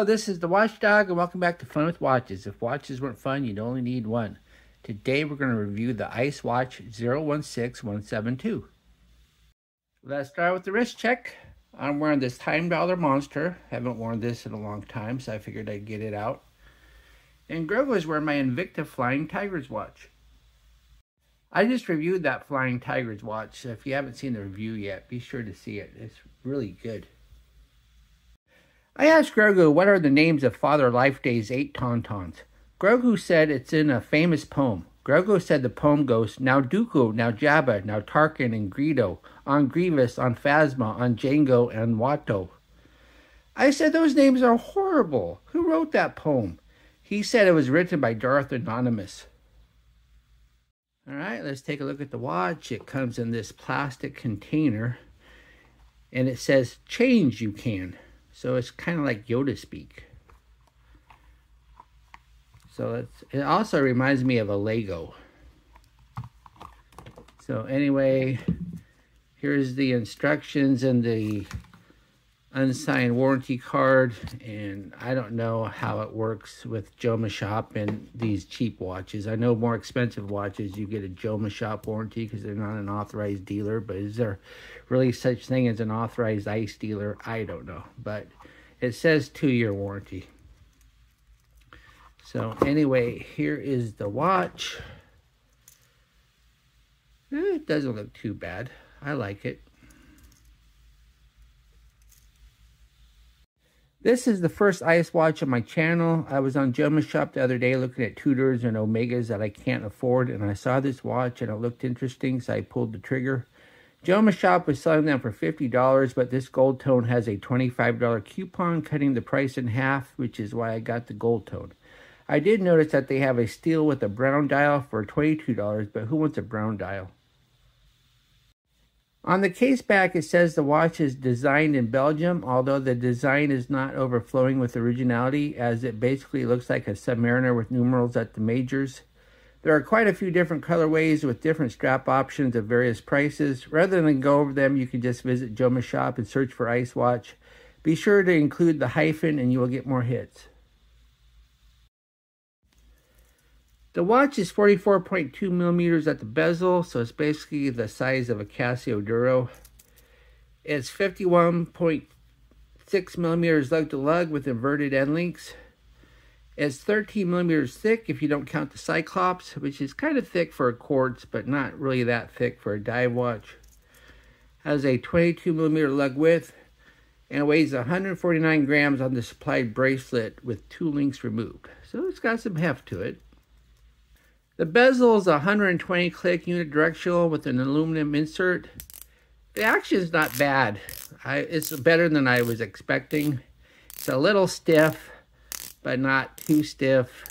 Hello, this is the Watchdog, and welcome back to Fun with Watches. If watches weren't fun, you'd only need one. Today we're going to review the Ice Watch 016172. Let's start with the wrist check. I'm wearing this Time Dollar Monster. Haven't worn this in a long time, so I figured I'd get it out. And Grogu is wearing my Invicta Flying Tigers watch. I just reviewed that Flying Tigers watch, so if you haven't seen the review yet, be sure to see it. It's really good. I asked Grogu what are the names of Father Lifeday's 8 Tauntauns. Grogu said it's in a famous poem. Grogu said the poem goes, now Dooku, now Jabba, now Tarkin and Greedo, on Grievous, on Phasma, on Jango, and Watto. I said those names are horrible. Who wrote that poem? He said it was written by Darth Anonymous. Alright, let's take a look at the watch. It comes in this plastic container, and it says, change you can. So it's kind of like Yoda speak. So it also reminds me of a Lego. So anyway, here's the instructions and the unsigned warranty card. And I don't know how it works with Jomashop and these cheap watches. I know more expensive watches, you get a Jomashop warranty because they're not an authorized dealer. But is there really such thing as an authorized ice dealer? I don't know. But it says 2-year warranty. So anyway, here is the watch. It doesn't look too bad. I like it. This is the first ice watch on my channel. I was on Jomashop the other day looking at Tudors and Omegas that I can't afford, and I saw this watch and it looked interesting, so I pulled the trigger. Jomashop was selling them for $50, but this gold tone has a $25 coupon, cutting the price in half, which is why I got the gold tone. I did notice that they have a steel with a brown dial for $22, but who wants a brown dial? On the case back, it says the watch is designed in Belgium, although the design is not overflowing with originality, as it basically looks like a Submariner with numerals at the majors. There are quite a few different colorways with different strap options of various prices. Rather than go over them, you can just visit Jomashop and search for Ice Watch. Be sure to include the hyphen and you will get more hits. The watch is 44.2 millimeters at the bezel, so it's basically the size of a Casio Duro. It's 51.6 millimeters lug to lug with inverted end links. It's 13 millimeters thick if you don't count the Cyclops, which is kind of thick for a quartz, but not really that thick for a dive watch. Has a 22 millimeter lug width and weighs 149 grams on the supplied bracelet with 2 links removed. So it's got some heft to it. The bezel is a 120 click unidirectional with an aluminum insert. The action is not bad. It's better than I was expecting. It's a little stiff, but not too stiff.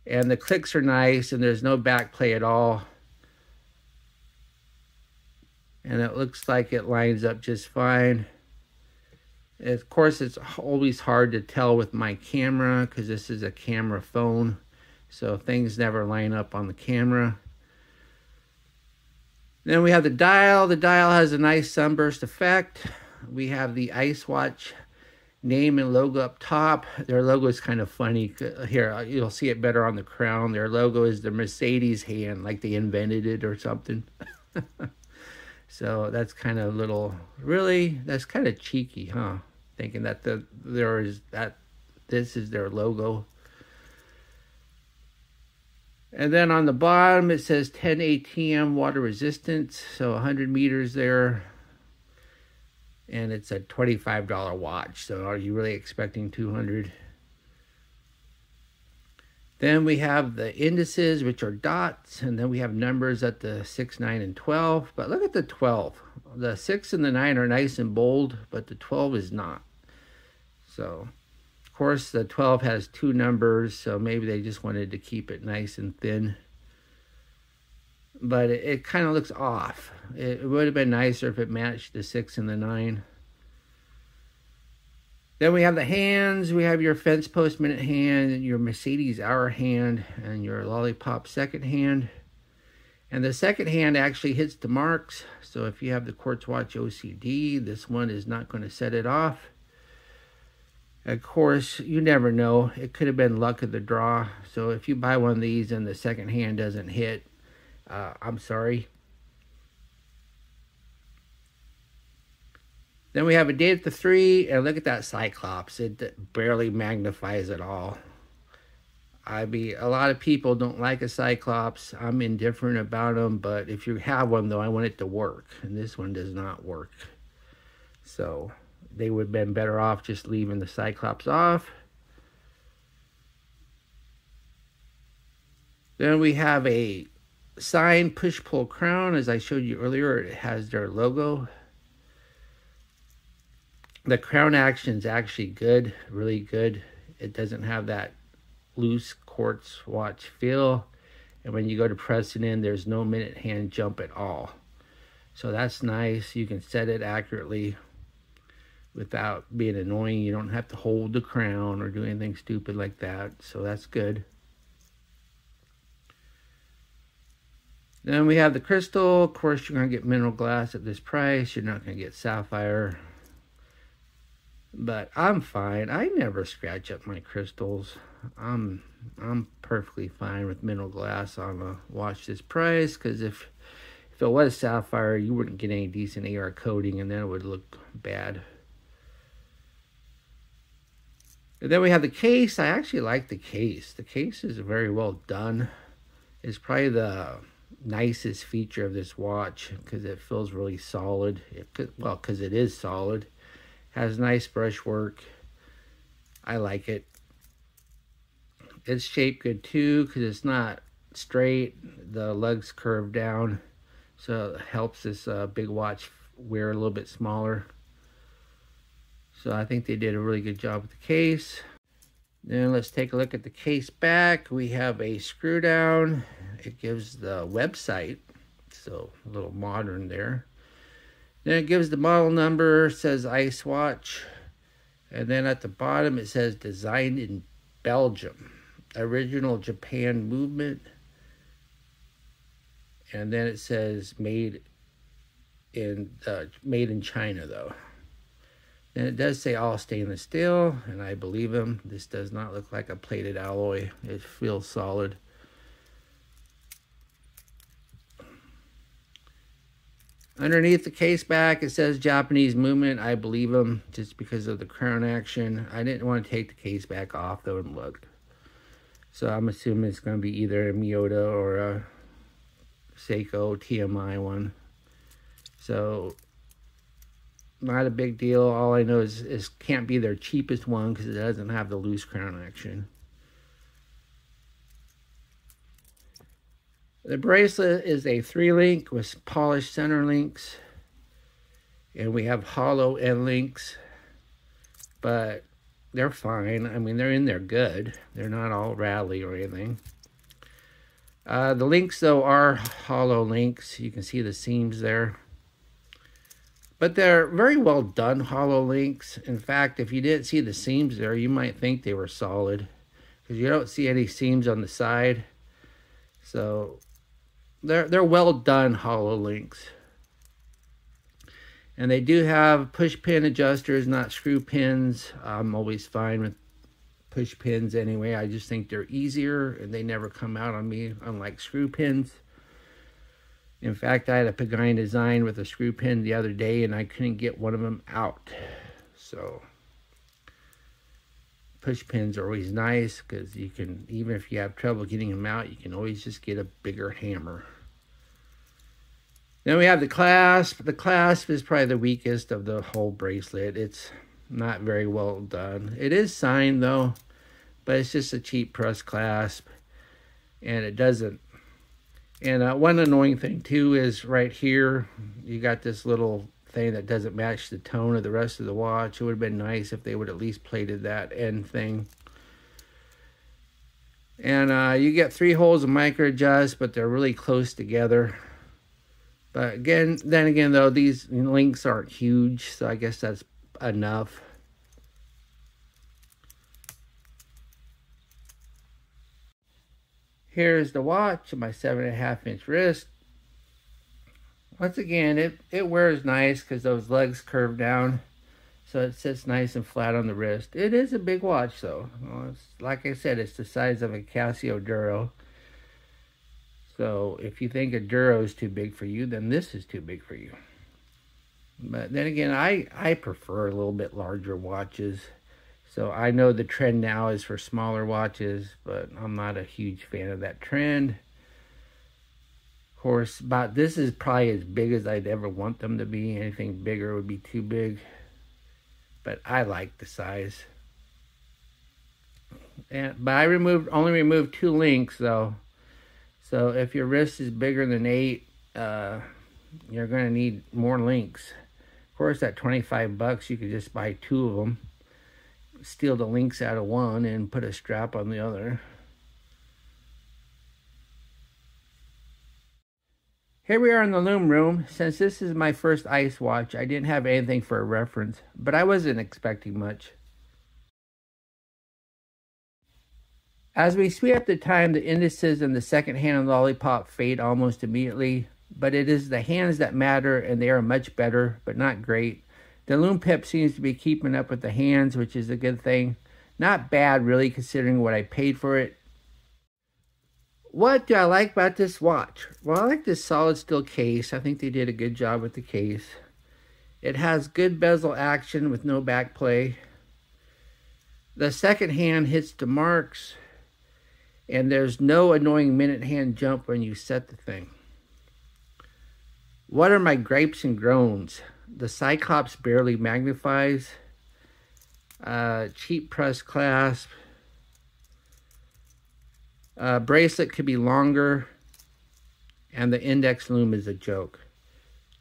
And the clicks are nice, and there's no back play at all. And it looks like it lines up just fine. Of course, it's always hard to tell with my camera because this is a camera phone. So things never line up on the camera. Then we have the dial. The dial has a nice sunburst effect. We have the Ice Watch name and logo up top. Their logo is kind of funny. Here, you'll see it better on the crown. Their logo is the Mercedes hand, like they invented it or something. So that's kind of a little, really, that's kind of cheeky, huh? Thinking that this is their logo. And then on the bottom, it says 10 ATM water resistance, so 100 meters there. And it's a $25 watch, so are you really expecting 200? Then we have the indices, which are dots, and then we have numbers at the 6, 9, and 12. But look at the 12. The 6 and the 9 are nice and bold, but the 12 is not. So, of course, the 12 has 2 numbers, so maybe they just wanted to keep it nice and thin. But it kind of looks off. It would have been nicer if it matched the 6 and the 9. Then we have the hands. We have your fence post minute hand, your Mercedes hour hand, and your lollipop second hand. And the second hand actually hits the marks. So if you have the Quartz Watch OCD, this one is not going to set it off. Of course, you never know. It could have been luck of the draw. So if you buy one of these and the second hand doesn't hit, I'm sorry. Then we have a date at the 3, and look at that Cyclops. It barely magnifies at all. I mean, a lot of people don't like a Cyclops. I'm indifferent about them, but if you have one, though, I want it to work. And this one does not work. So they would have been better off just leaving the Cyclops off. Then we have a sign push-pull crown. As I showed you earlier, it has their logo. The crown action is actually good, really good. It doesn't have that loose quartz watch feel. And when you go to press it in, there's no minute hand jump at all. So that's nice. You can set it accurately without being annoying. You don't have to hold the crown or do anything stupid like that. So that's good. Then we have the crystal. Of course, you're going to get mineral glass at this price. You're not going to get sapphire. But I'm fine. I never scratch up my crystals. I'm perfectly fine with mineral glass on a watch this price, because if it was sapphire, you wouldn't get any decent AR coating, and then it would look bad. And then we have the case. I actually like the case. The case is very well done. It's probably the nicest feature of this watch because it feels really solid. Well, because it is solid. Has nice brushwork. I like it. It's shaped good too because it's not straight. The lugs curve down, so it helps this big watch wear a little bit smaller. So I think they did a really good job with the case. Then let's take a look at the case back. We have a screw down. It gives the website, so a little modern there. Then it gives the model number, says Ice Watch. And then at the bottom it says designed in Belgium. Original Japan movement. And then it says made in China though. And it does say all stainless steel, and I believe him. This does not look like a plated alloy. It feels solid. Underneath the case back, it says Japanese movement. I believe them just because of the crown action. I didn't want to take the case back off though and look. So I'm assuming it's going to be either a Miyota or a Seiko TMI one. So not a big deal. All I know is can't be their cheapest one because it doesn't have the loose crown action. The bracelet is a 3-link with polished center links. And we have hollow end links. But they're fine. I mean, they're in there good. They're not all rattly or anything. The links, though, are hollow links. You can see the seams there. But they're very well done hollow links. In fact, if you didn't see the seams there, you might think they were solid. Because you don't see any seams on the side. So they're well done hollow links. And they do have push pin adjusters, not screw pins. I'm always fine with push pins anyway. I just think they're easier and they never come out on me, unlike screw pins. In fact, I had a Pagani design with a screw pin the other day and I couldn't get one of them out. So push pins are always nice because you can, even if you have trouble getting them out, you can always just get a bigger hammer. Then we have the clasp. The clasp is probably the weakest of the whole bracelet. It's not very well done. It is signed though, but it's just a cheap press clasp and it doesn't. And one annoying thing too is right here, you got this little thing that doesn't match the tone of the rest of the watch. It would have been nice if they would at least plated that end thing. And you get 3 holes of micro adjust, but they're really close together. But then again though, these links aren't huge, so I guess that's enough. Here's the watch, my 7.5-inch wrist. Once again, it wears nice because those legs curve down. So it sits nice and flat on the wrist. It is a big watch though. Well, it's, like I said, it's the size of a Casio Duro. So if you think a Duro is too big for you, then this is too big for you. But then again, I prefer a little bit larger watches. So I know the trend now is for smaller watches, but I'm not a huge fan of that trend. Of course, this is probably as big as I'd ever want them to be. Anything bigger would be too big. But I like the size. But I only removed 2 links though. So if your wrist is bigger than 8, you're going to need more links. Of course, at $25, you could just buy 2 of them, steal the links out of one, and put a strap on the other. Here we are in the loom room. Since this is my first ice watch, I didn't have anything for a reference, but I wasn't expecting much. As we speed up the time, the indices and the second hand and lollipop fade almost immediately, but it is the hands that matter, and they are much better, but not great. The loom pip seems to be keeping up with the hands, which is a good thing. Not bad, really, considering what I paid for it. What do I like about this watch? Well, I like this solid steel case. I think they did a good job with the case. It has good bezel action with no back play. The second hand hits the marks, and there's no annoying minute hand jump when you set the thing. What are my gripes and groans? The Cyclops barely magnifies. Cheap press clasp. Bracelet could be longer. And the index loom is a joke.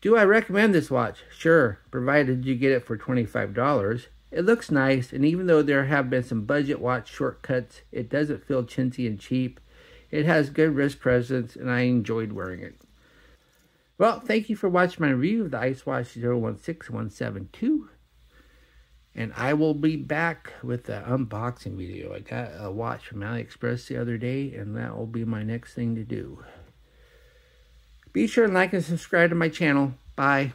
Do I recommend this watch? Sure, provided you get it for $25. It looks nice, and even though there have been some budget watch shortcuts, it doesn't feel chintzy and cheap. It has good wrist presence, and I enjoyed wearing it. Well, thank you for watching my review of the Ice Watch 016172. And I will be back with the unboxing video. I got a watch from AliExpress the other day, and that will be my next thing to do. Be sure and like and subscribe to my channel. Bye.